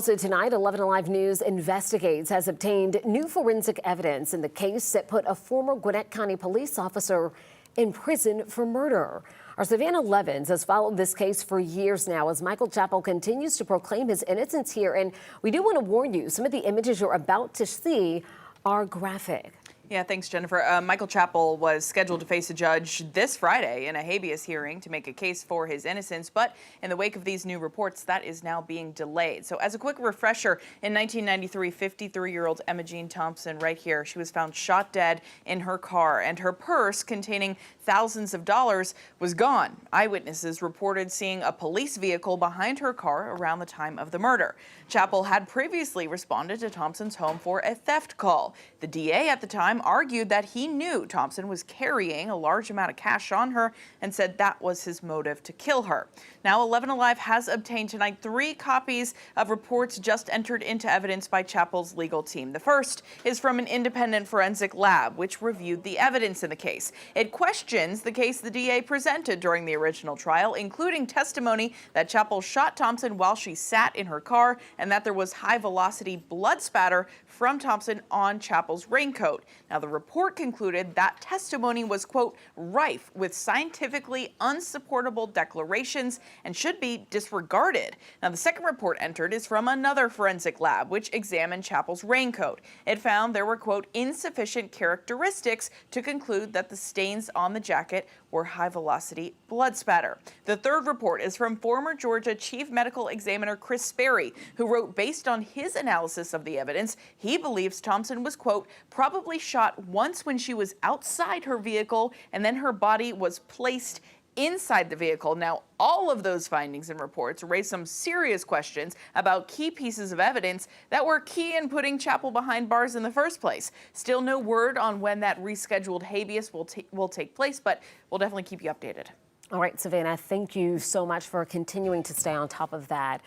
Also tonight, 11 Alive News investigates has obtained new forensic evidence in the case that put a former Gwinnett County police officer in prison for murder. Our Savannah Levins has followed this case for years now as Michael Chappell continues to proclaim his innocence here. And we do want to warn you, some of the images you're about to see are graphic. Yeah, thanks, Jennifer. Michael Chappell was scheduled to face a judge this Friday in a habeas hearing to make a case for his innocence. But in the wake of these new reports, that is now being delayed. So as a quick refresher, in 1993, 53-year-old Emma Jean Thompson, right here, she was found shot dead in her car, and her purse containing thousands of dollars was gone. Eyewitnesses reported seeing a police vehicle behind her car around the time of the murder. Chappell had previously responded to Thompson's home for a theft call. The DA at the time argued that he knew Thompson was carrying a large amount of cash on her and said that was his motive to kill her. Now, 11 Alive has obtained tonight 3 copies of reports just entered into evidence by Chappell's legal team. The first is from an independent forensic lab, which reviewed the evidence in the case. It questions the case the DA presented during the original trial, including testimony that Chappell shot Thompson while she sat in her car and that there was high-velocity blood spatter from Thompson on Chappell's raincoat. Now, the report concluded that testimony was, quote, rife with scientifically unsupportable declarations and should be disregarded. Now, the second report entered is from another forensic lab, which examined Chappell's raincoat. It found there were, quote, insufficient characteristics to conclude that the stains on the jacket were high-velocity blood spatter. The third report is from former Georgia Chief Medical Examiner Chris Sperry, who wrote, based on his analysis of the evidence, he believes Thompson was, quote, probably shot once when she was outside her vehicle and then her body was placed inside the vehicle. Now, all of those findings and reports raise some serious questions about key pieces of evidence that were key in putting Chappell behind bars in the first place. Still no word on when that rescheduled habeas will take place, but we'll definitely keep you updated. All right, Savannah, thank you so much for continuing to stay on top of that.